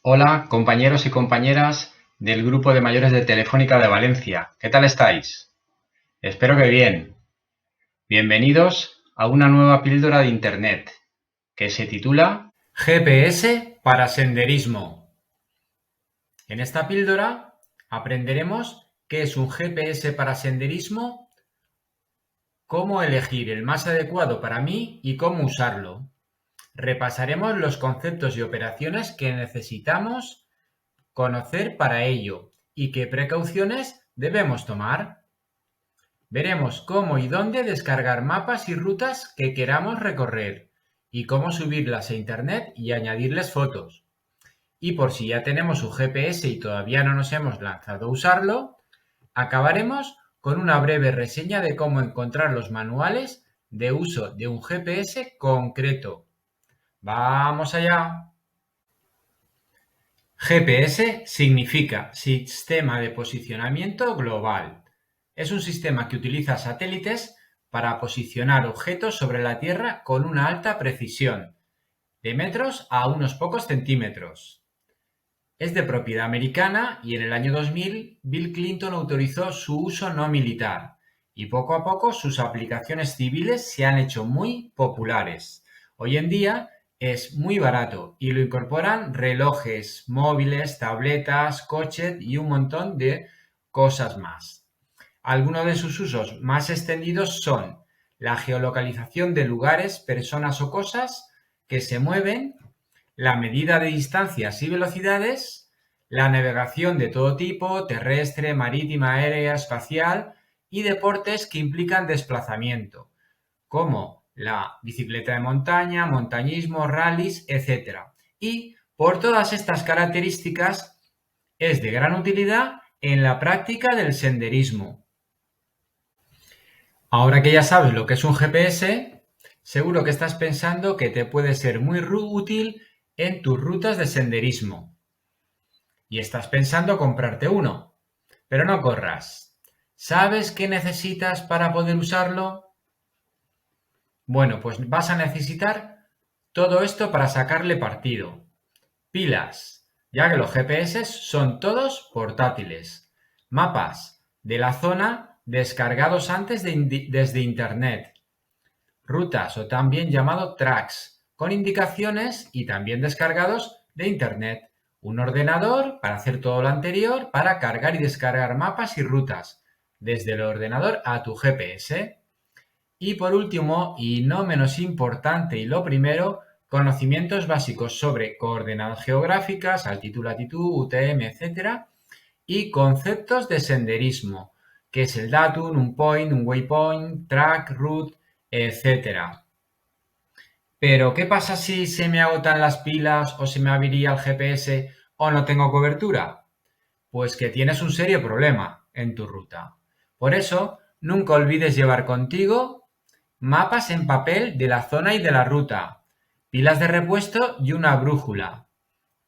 Hola, compañeros y compañeras del grupo de mayores de Telefónica de Valencia. ¿Qué tal estáis? Espero que bien. Bienvenidos a una nueva píldora de Internet que se titula GPS para senderismo. En esta píldora aprenderemos qué es un GPS para senderismo, cómo elegir el más adecuado para mí y cómo usarlo. Repasaremos los conceptos y operaciones que necesitamos conocer para ello y qué precauciones debemos tomar. Veremos cómo y dónde descargar mapas y rutas que queramos recorrer y cómo subirlas a Internet y añadirles fotos. Y por si ya tenemos un GPS y todavía no nos hemos lanzado a usarlo, acabaremos con una breve reseña de cómo encontrar los manuales de uso de un GPS concreto. ¡Vamos allá! GPS significa Sistema de Posicionamiento Global. Es un sistema que utiliza satélites para posicionar objetos sobre la Tierra con una alta precisión, de metros a unos pocos centímetros. Es de propiedad americana y en el año 2000 Bill Clinton autorizó su uso no militar y poco a poco sus aplicaciones civiles se han hecho muy populares. Hoy en día es muy barato y lo incorporan relojes, móviles, tabletas, coches y un montón de cosas más. Algunos de sus usos más extendidos son la geolocalización de lugares, personas o cosas que se mueven, la medida de distancias y velocidades, la navegación de todo tipo, terrestre, marítima, aérea, espacial y deportes que implican desplazamiento, como la bicicleta de montaña, montañismo, rallies, etc. Y por todas estas características es de gran utilidad en la práctica del senderismo. Ahora que ya sabes lo que es un GPS, seguro que estás pensando que te puede ser muy útil en tus rutas de senderismo. Y estás pensando comprarte uno, pero no corras. ¿Sabes qué necesitas para poder usarlo? Bueno, pues vas a necesitar todo esto para sacarle partido. Pilas, ya que los GPS son todos portátiles. Mapas de la zona descargados antes desde Internet. Rutas o también llamado tracks, con indicaciones y también descargados de Internet. Un ordenador para hacer todo lo anterior, para cargar y descargar mapas y rutas desde el ordenador a tu GPS. Y por último, y no menos importante y lo primero, conocimientos básicos sobre coordenadas geográficas, altitud, latitud, UTM, etc. Y conceptos de senderismo, que es el datum, un point, un waypoint, track, route, etc. Pero, ¿qué pasa si se me agotan las pilas o se me avería el GPS o no tengo cobertura? Pues que tienes un serio problema en tu ruta. Por eso, nunca olvides llevar contigo mapas en papel de la zona y de la ruta, pilas de repuesto y una brújula.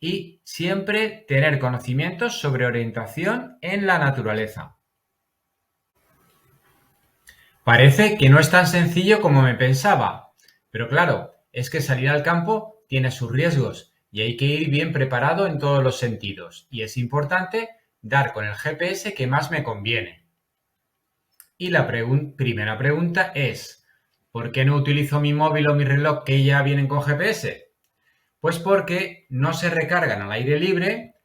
Y siempre tener conocimientos sobre orientación en la naturaleza. Parece que no es tan sencillo como me pensaba, pero claro, es que salir al campo tiene sus riesgos y hay que ir bien preparado en todos los sentidos, y es importante dar con el GPS que más me conviene. Y la primera pregunta es, ¿por qué no utilizo mi móvil o mi reloj que ya vienen con GPS? Pues porque no se recargan al aire libre,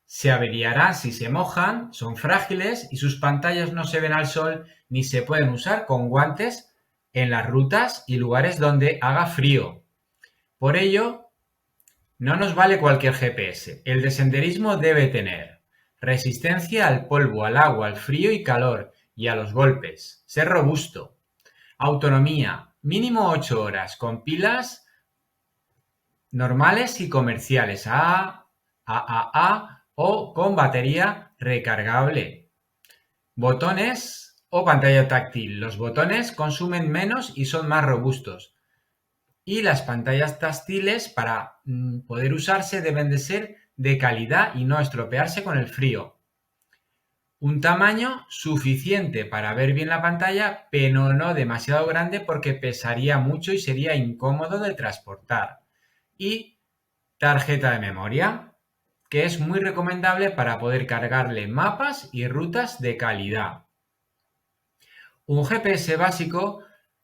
se averiarán si se mojan, son frágiles y sus pantallas no se ven al sol ni se pueden usar con guantes en las rutas y lugares donde haga frío. Por ello, no nos vale cualquier GPS. El de senderismo debe tener resistencia al polvo, al agua, al frío y calor y a los golpes. Ser robusto. Autonomía. Mínimo 8 horas con pilas normales y comerciales AAA o con batería recargable. Botones o pantalla táctil. Los botones consumen menos y son más robustos. Y las pantallas táctiles para poder usarse deben de ser de calidad y no estropearse con el frío. Un tamaño suficiente para ver bien la pantalla, pero no demasiado grande porque pesaría mucho y sería incómodo de transportar. Y tarjeta de memoria. que es muy recomendable para poder cargarle mapas y rutas de calidad. Un GPS básico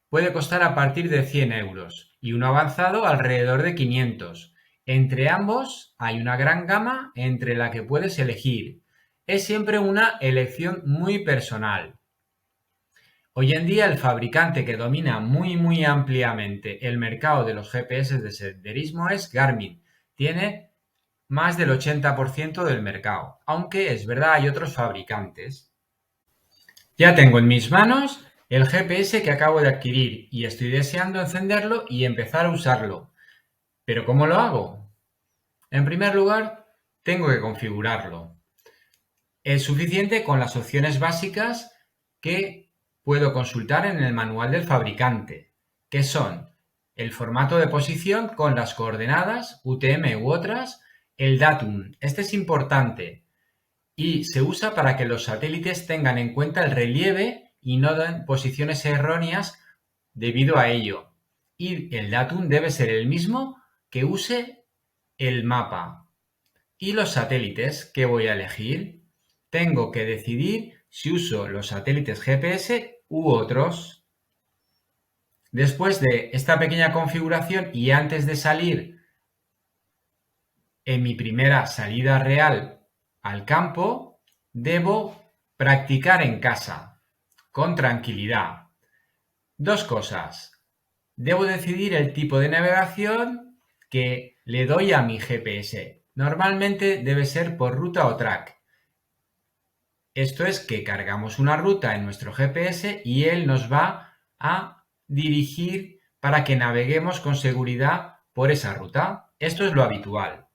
puede costar a partir de 100 euros y uno avanzado alrededor de 500. Entre ambos hay una gran gama entre la que puedes elegir. Es siempre una elección muy personal. Hoy en día el fabricante que domina muy ampliamente el mercado de los GPS de senderismo es Garmin. Tiene más del 80% del mercado, aunque es verdad hay otros fabricantes. Ya tengo en mis manos el GPS que acabo de adquirir y estoy deseando encenderlo y empezar a usarlo. ¿Pero cómo lo hago? En primer lugar, tengo que configurarlo. Es suficiente con las opciones básicas que puedo consultar en el manual del fabricante, que son el formato de posición con las coordenadas, UTM u otras, el datum, este es importante, y se usa para que los satélites tengan en cuenta el relieve y no den posiciones erróneas debido a ello. Y el datum debe ser el mismo que use el mapa. ¿Y los satélites que voy a elegir? Tengo que decidir si uso los satélites GPS u otros. Después de esta pequeña configuración y antes de salir en mi primera salida real al campo, debo practicar en casa, con tranquilidad. Dos cosas. Debo decidir el tipo de navegación que le doy a mi GPS. Normalmente debe ser por ruta o track. Esto es que cargamos una ruta en nuestro GPS y él nos va a dirigir para que naveguemos con seguridad por esa ruta. Esto es lo habitual.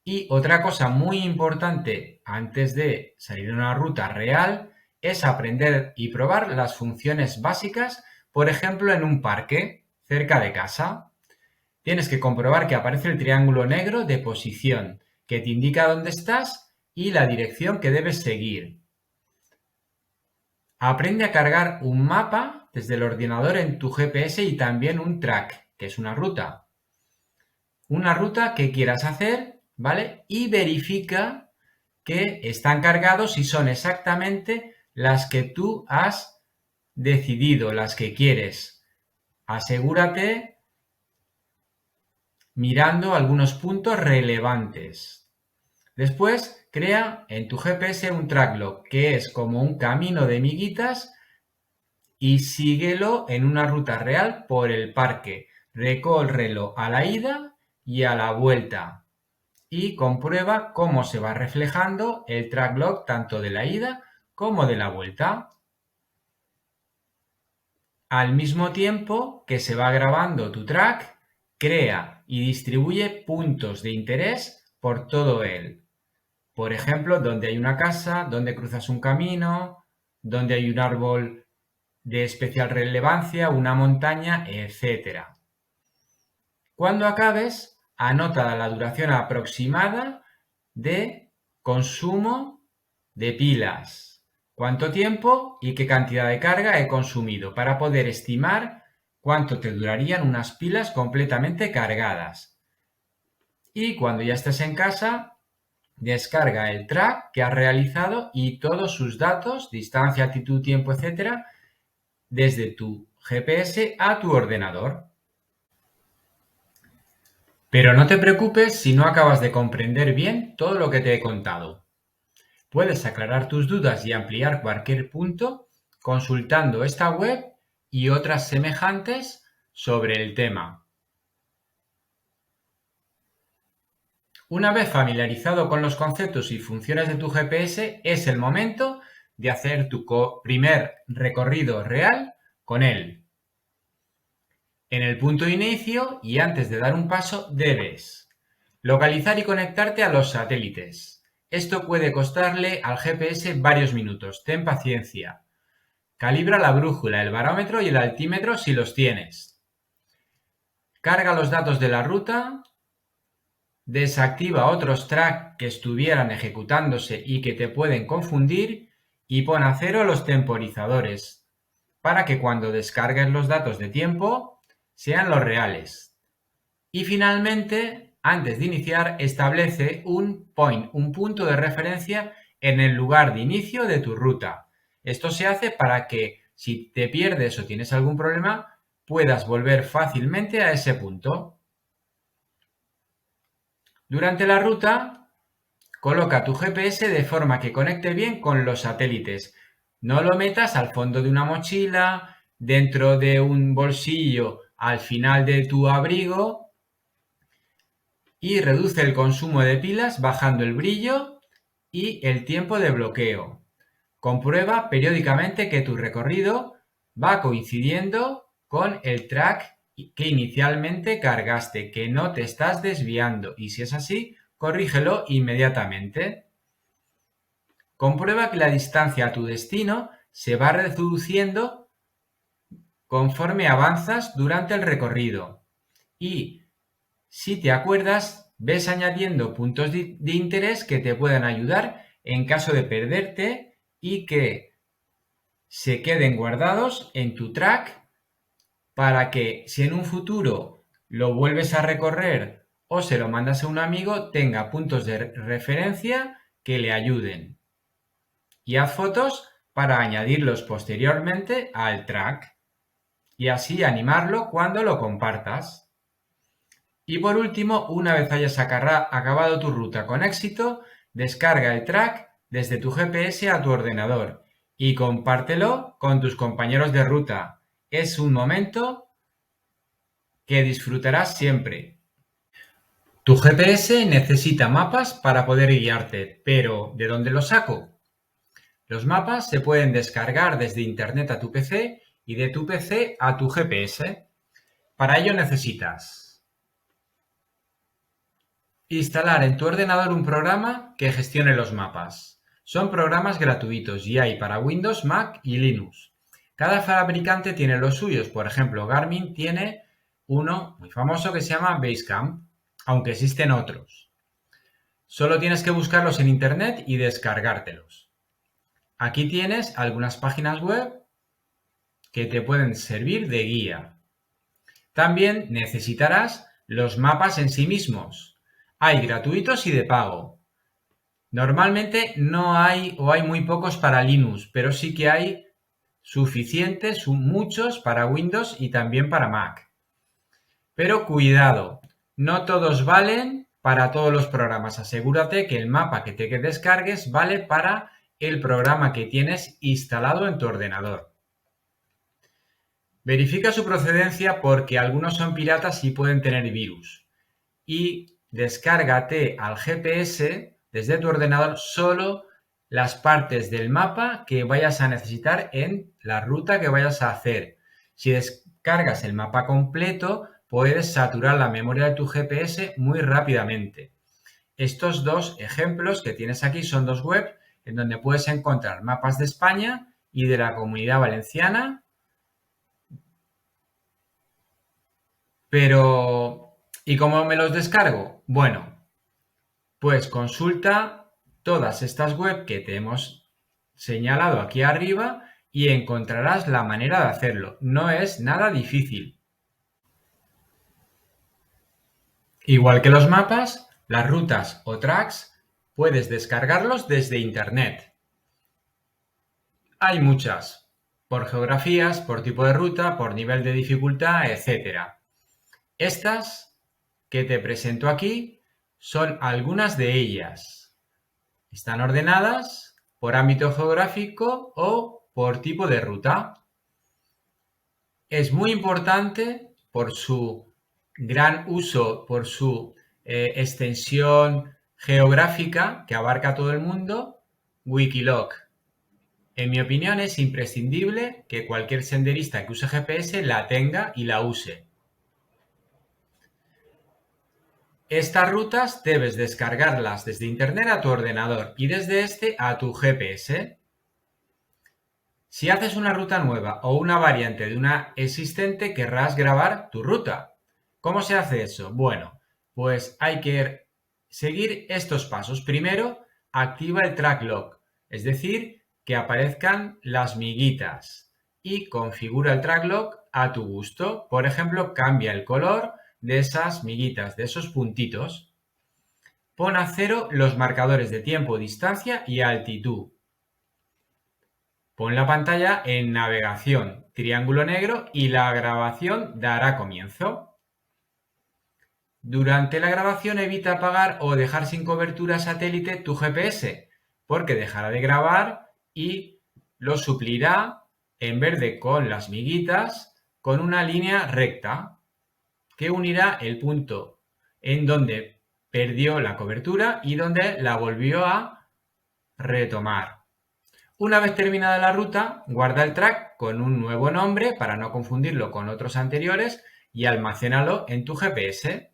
Y otra cosa muy importante antes de salir en una ruta real es aprender y probar las funciones básicas, por ejemplo, en un parque cerca de casa. Tienes que comprobar que aparece el triángulo negro de posición, que te indica dónde estás y la dirección que debes seguir. Aprende a cargar un mapa desde el ordenador en tu GPS y también un track, que es una ruta. Una ruta que quieras hacer, ¿vale? Y verifica que están cargados y son exactamente las que tú has decidido, las que quieres. Asegúrate mirando algunos puntos relevantes. Después, crea en tu GPS un track log, que es como un camino de miguitas, y síguelo en una ruta real por el parque. Recórrelo a la ida y a la vuelta. Y comprueba cómo se va reflejando el track log tanto de la ida como de la vuelta. Al mismo tiempo que se va grabando tu track, crea y distribuye puntos de interés por todo él. Por ejemplo, donde hay una casa, donde cruzas un camino, donde hay un árbol de especial relevancia, una montaña, etc. Cuando acabes, anota la duración aproximada de consumo de pilas, cuánto tiempo y qué cantidad de carga he consumido para poder estimar cuánto te durarían unas pilas completamente cargadas. Y cuando ya estés en casa, descarga el track que has realizado y todos sus datos, distancia, altitud, tiempo, etc., desde tu GPS a tu ordenador. Pero no te preocupes si no acabas de comprender bien todo lo que te he contado. Puedes aclarar tus dudas y ampliar cualquier punto consultando esta web y otras semejantes sobre el tema. Una vez familiarizado con los conceptos y funciones de tu GPS, es el momento de hacer tu primer recorrido real con él. En el punto de inicio y antes de dar un paso, debes localizar y conectarte a los satélites. Esto puede costarle al GPS varios minutos. Ten paciencia. Calibra la brújula, el barómetro y el altímetro si los tienes. Carga los datos de la ruta. Desactiva otros tracks que estuvieran ejecutándose y que te pueden confundir y pon a cero los temporizadores para que cuando descargues los datos de tiempo sean los reales. Y finalmente antes de iniciar, establece un point, un punto de referencia en el lugar de inicio de tu ruta. Esto se hace para que si te pierdes o tienes algún problema, puedas volver fácilmente a ese punto. Durante la ruta, coloca tu GPS de forma que conecte bien con los satélites. No lo metas al fondo de una mochila, dentro de un bolsillo, al final de tu abrigo, y reduce el consumo de pilas bajando el brillo y el tiempo de bloqueo. Comprueba periódicamente que tu recorrido va coincidiendo con el track que inicialmente cargaste, que no te estás desviando, y si es así, corrígelo inmediatamente. Comprueba que la distancia a tu destino se va reduciendo conforme avanzas durante el recorrido y, si te acuerdas, ves añadiendo puntos de interés que te puedan ayudar en caso de perderte y que se queden guardados en tu track para que si en un futuro lo vuelves a recorrer o se lo mandas a un amigo, tenga puntos de referencia que le ayuden. Y haz fotos para añadirlos posteriormente al track y así animarlo cuando lo compartas. Y por último, una vez hayas acabado tu ruta con éxito, descarga el track desde tu GPS a tu ordenador y compártelo con tus compañeros de ruta. Es un momento que disfrutarás siempre. Tu GPS necesita mapas para poder guiarte, pero ¿de dónde los saco? Los mapas se pueden descargar desde Internet a tu PC y de tu PC a tu GPS. Para ello necesitas instalar en tu ordenador un programa que gestione los mapas. Son programas gratuitos y hay para Windows, Mac y Linux. Cada fabricante tiene los suyos. Por ejemplo, Garmin tiene uno muy famoso que se llama Basecamp, aunque existen otros. Solo tienes que buscarlos en Internet y descargártelos. Aquí tienes algunas páginas web que te pueden servir de guía. También necesitarás los mapas en sí mismos. Hay gratuitos y de pago. Normalmente no hay o hay muy pocos para Linux, pero sí que hay suficientes, muchos para Windows y también para Mac. Pero cuidado, no todos valen para todos los programas. Asegúrate que el mapa que te descargues vale para el programa que tienes instalado en tu ordenador. Verifica su procedencia porque algunos son piratas y pueden tener virus. Y descárgate al GPS desde tu ordenador solo las partes del mapa que vayas a necesitar en la ruta que vayas a hacer. Si descargas el mapa completo, puedes saturar la memoria de tu GPS muy rápidamente. Estos dos ejemplos que tienes aquí son dos webs en donde puedes encontrar mapas de España y de la Comunidad Valenciana. Pero, ¿y cómo me los descargo? Bueno, pues consulta todas estas webs que te hemos señalado aquí arriba y encontrarás la manera de hacerlo. No es nada difícil. Igual que los mapas, las rutas o tracks puedes descargarlos desde Internet. Hay muchas, por geografías, por tipo de ruta, por nivel de dificultad, etc. Estas que te presento aquí son algunas de ellas. Están ordenadas por ámbito geográfico o por tipo de ruta. Es muy importante por su gran uso, por su extensión geográfica que abarca todo el mundo, Wikiloc. En mi opinión es imprescindible que cualquier senderista que use GPS la tenga y la use. Estas rutas debes descargarlas desde Internet a tu ordenador y desde este a tu GPS. Si haces una ruta nueva o una variante de una existente, querrás grabar tu ruta. ¿Cómo se hace eso? Bueno, pues hay que seguir estos pasos. Primero, activa el track log, es decir, que aparezcan las miguitas y configura el track log a tu gusto. Por ejemplo, cambia el color de esas miguitas, de esos puntitos. Pon a 0 los marcadores de tiempo, distancia y altitud. Pon la pantalla en navegación, triángulo negro, y la grabación dará comienzo. Durante la grabación evita apagar o dejar sin cobertura satélite tu GPS, porque dejará de grabar y lo suplirá, en vez de con las miguitas, con una línea recta que unirá el punto en donde perdió la cobertura y donde la volvió a retomar. Una vez terminada la ruta, guarda el track con un nuevo nombre para no confundirlo con otros anteriores y almacénalo en tu GPS.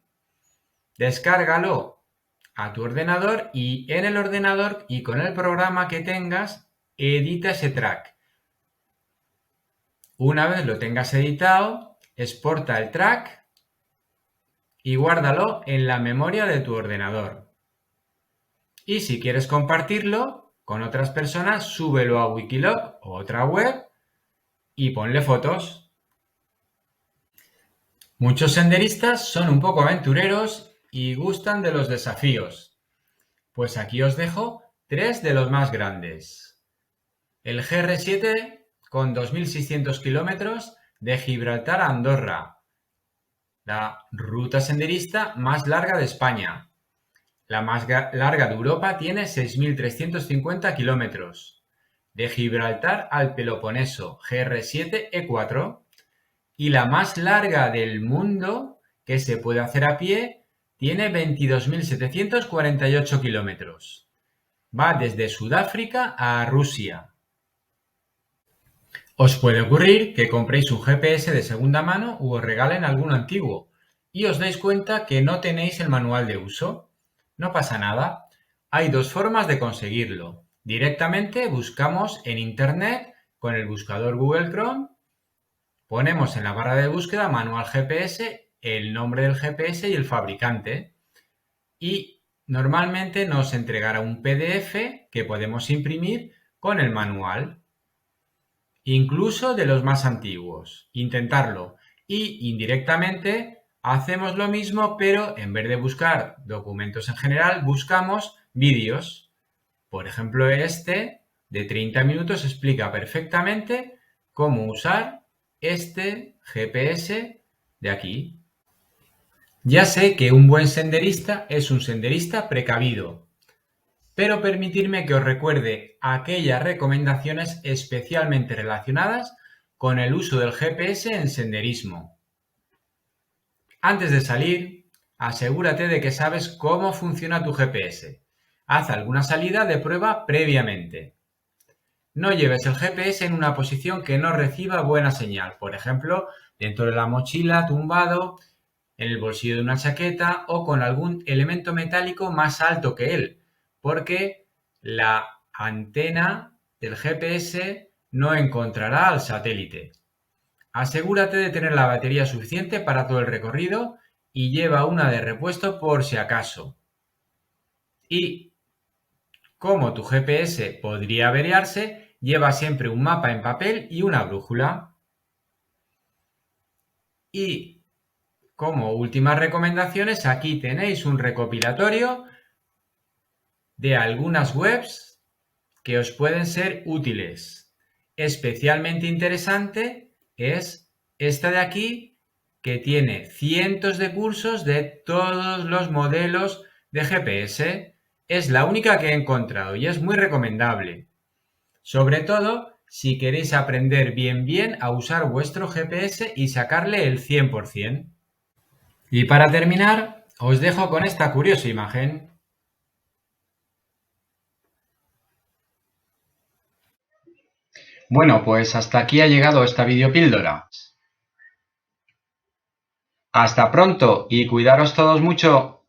Descárgalo a tu ordenador y en el ordenador y con el programa que tengas, edita ese track. Una vez lo tengas editado, exporta el track y guárdalo en la memoria de tu ordenador. Y si quieres compartirlo con otras personas, súbelo a Wikiloc o otra web y ponle fotos. Muchos senderistas son un poco aventureros y gustan de los desafíos. Pues aquí os dejo 3 de los más grandes. El GR7 con 2.600 kilómetros de Gibraltar a Andorra, la ruta senderista más larga de España. La más larga de Europa tiene 6.350 kilómetros. De Gibraltar al Peloponeso, GR7 E4. Y la más larga del mundo, que se puede hacer a pie, tiene 22.748 kilómetros. Va desde Sudáfrica a Rusia. Os puede ocurrir que compréis un GPS de segunda mano u os regalen alguno antiguo y os dais cuenta que no tenéis el manual de uso. No pasa nada. Hay 2 formas de conseguirlo. Directamente buscamos en Internet con el buscador Google Chrome, ponemos en la barra de búsqueda manual GPS, el nombre del GPS y el fabricante y normalmente nos entregará un PDF que podemos imprimir con el manual. Incluso de los más antiguos. Intentarlo. Y indirectamente hacemos lo mismo, pero en vez de buscar documentos en general, buscamos vídeos. Por ejemplo, este de 30 minutos explica perfectamente cómo usar este GPS de aquí. Ya sé que un buen senderista es un senderista precavido, pero permitidme que os recuerde aquellas recomendaciones especialmente relacionadas con el uso del GPS en senderismo. Antes de salir, asegúrate de que sabes cómo funciona tu GPS. Haz alguna salida de prueba previamente. No lleves el GPS en una posición que no reciba buena señal, por ejemplo, dentro de la mochila, tumbado, en el bolsillo de una chaqueta o con algún elemento metálico más alto que él, porque la antena del GPS no encontrará al satélite. Asegúrate de tener la batería suficiente para todo el recorrido y lleva una de repuesto por si acaso. Y como tu GPS podría averiarse, lleva siempre un mapa en papel y una brújula. Y como últimas recomendaciones, aquí tenéis un recopilatorio de algunas webs que os pueden ser útiles. Especialmente interesante es esta de aquí, que tiene cientos de cursos de todos los modelos de GPS. Es la única que he encontrado y es muy recomendable. Sobre todo si queréis aprender bien a usar vuestro GPS y sacarle el 100%. Y para terminar, os dejo con esta curiosa imagen. Bueno, pues hasta aquí ha llegado esta videopíldora. Hasta pronto y cuidaros todos mucho.